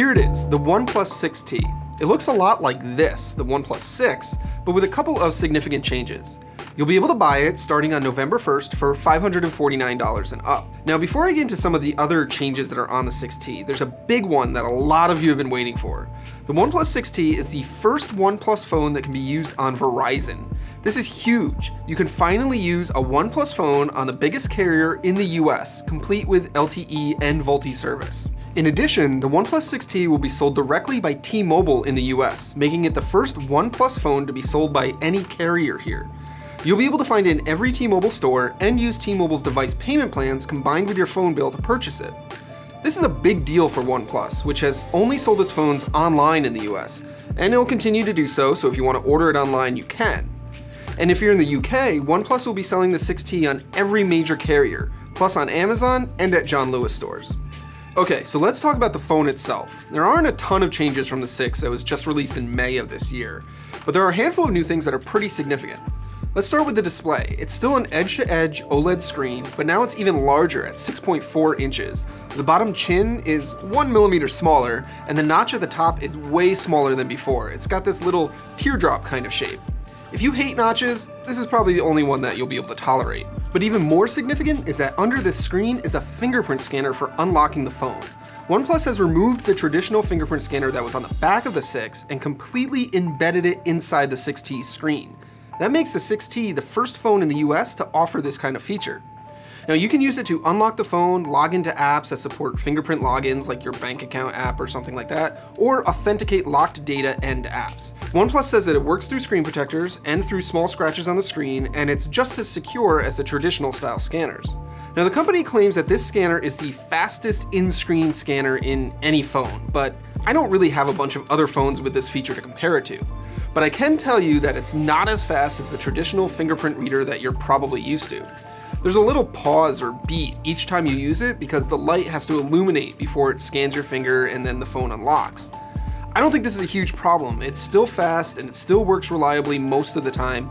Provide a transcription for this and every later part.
Here it is, the OnePlus 6T. It looks a lot like this, the OnePlus 6, but with a couple of significant changes. You'll be able to buy it starting on November 1st for $549 and up. Now, before I get into some of the other changes that are on the 6T, there's a big one that a lot of you have been waiting for. The OnePlus 6T is the first OnePlus phone that can be used on Verizon. This is huge. You can finally use a OnePlus phone on the biggest carrier in the US, complete with LTE and VoLTE service. In addition, the OnePlus 6T will be sold directly by T-Mobile in the US, making it the first OnePlus phone to be sold by any carrier here. You'll be able to find it in every T-Mobile store and use T-Mobile's device payment plans combined with your phone bill to purchase it. This is a big deal for OnePlus, which has only sold its phones online in the US, and it'll continue to do so, so if you want to order it online, you can. And if you're in the UK, OnePlus will be selling the 6T on every major carrier, plus on Amazon and at John Lewis stores. Okay, so let's talk about the phone itself. There aren't a ton of changes from the 6 that was just released in May of this year, but there are a handful of new things that are pretty significant. Let's start with the display. It's still an edge-to-edge OLED screen, but now it's even larger at 6.4 inches. The bottom chin is 1 millimeter smaller, and the notch at the top is way smaller than before. It's got this little teardrop kind of shape. If you hate notches, this is probably the only one that you'll be able to tolerate. But even more significant is that under this screen is a fingerprint scanner for unlocking the phone. OnePlus has removed the traditional fingerprint scanner that was on the back of the 6 and completely embedded it inside the 6T screen. That makes the 6T the first phone in the US to offer this kind of feature. Now you can use it to unlock the phone, log into apps that support fingerprint logins like your bank account app or something like that, or authenticate locked data and apps. OnePlus says that it works through screen protectors and through small scratches on the screen, and it's just as secure as the traditional style scanners. Now the company claims that this scanner is the fastest in-screen scanner in any phone, but I don't really have a bunch of other phones with this feature to compare it to. But I can tell you that it's not as fast as the traditional fingerprint reader that you're probably used to. There's a little pause or beat each time you use it because the light has to illuminate before it scans your finger and then the phone unlocks. I don't think this is a huge problem. It's still fast and it still works reliably most of the time,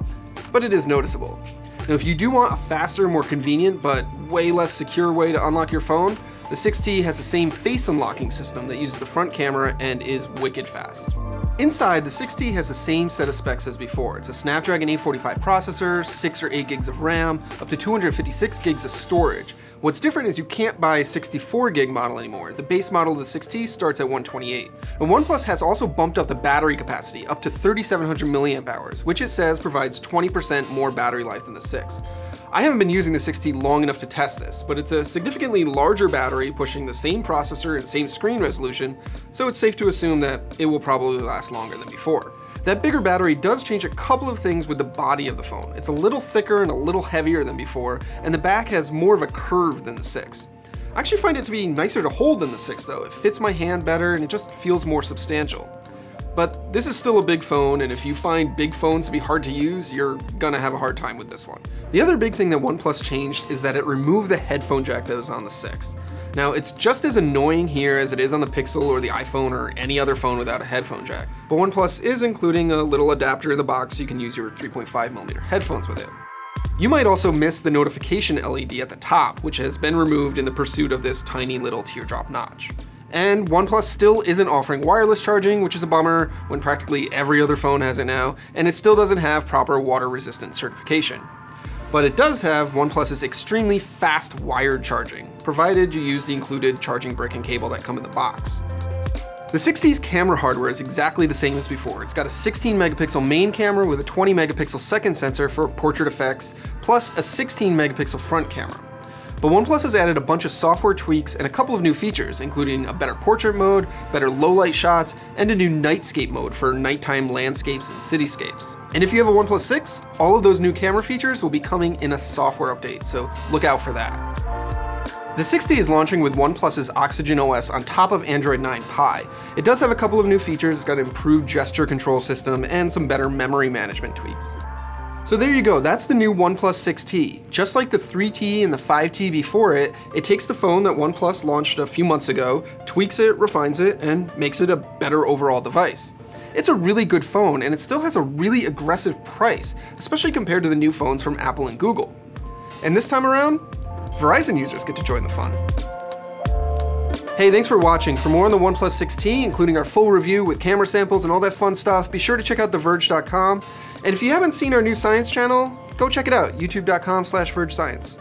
but it is noticeable. Now if you do want a faster, more convenient, but way less secure way to unlock your phone, the 6T has the same face unlocking system that uses the front camera and is wicked fast. Inside, the 6T has the same set of specs as before. It's a Snapdragon 845 processor, 6 or 8 gigs of RAM, up to 256 gigs of storage. What's different is you can't buy a 64 gig model anymore. The base model of the 6T starts at 128. And OnePlus has also bumped up the battery capacity up to 3,700 milliamp hours, which it says provides 20% more battery life than the 6. I haven't been using the 6T long enough to test this, but it's a significantly larger battery pushing the same processor and same screen resolution, so it's safe to assume that it will probably last longer than before. That bigger battery does change a couple of things with the body of the phone. It's a little thicker and a little heavier than before, and the back has more of a curve than the 6. I actually find it to be nicer to hold than the 6 though. It fits my hand better and it just feels more substantial. But this is still a big phone, and if you find big phones to be hard to use, you're gonna have a hard time with this one. The other big thing that OnePlus changed is that it removed the headphone jack that was on the 6. Now, it's just as annoying here as it is on the Pixel or the iPhone or any other phone without a headphone jack. But OnePlus is including a little adapter in the box so you can use your 3.5mm headphones with it. You might also miss the notification LED at the top, which has been removed in the pursuit of this tiny little teardrop notch. And OnePlus still isn't offering wireless charging, which is a bummer when practically every other phone has it now, and it still doesn't have proper water-resistant certification. But it does have OnePlus's extremely fast wired charging, provided you use the included charging brick and cable that come in the box. The 6T's camera hardware is exactly the same as before. It's got a 16 megapixel main camera with a 20 megapixel second sensor for portrait effects, plus a 16 megapixel front camera. But OnePlus has added a bunch of software tweaks and a couple of new features, including a better portrait mode, better low light shots, and a new nightscape mode for nighttime landscapes and cityscapes. And if you have a OnePlus 6, all of those new camera features will be coming in a software update, so look out for that. The 6T is launching with OnePlus's Oxygen OS on top of Android 9 Pie. It does have a couple of new features. It's got an improved gesture control system and some better memory management tweaks. So there you go, that's the new OnePlus 6T. Just like the 3T and the 5T before it, it takes the phone that OnePlus launched a few months ago, tweaks it, refines it, and makes it a better overall device. It's a really good phone, and it still has a really aggressive price, especially compared to the new phones from Apple and Google. And this time around, Verizon users get to join the fun. Hey, thanks for watching. For more on the OnePlus 6T, including our full review with camera samples and all that fun stuff, be sure to check out theverge.com. And if you haven't seen our new science channel, go check it out, youtube.com/vergescience.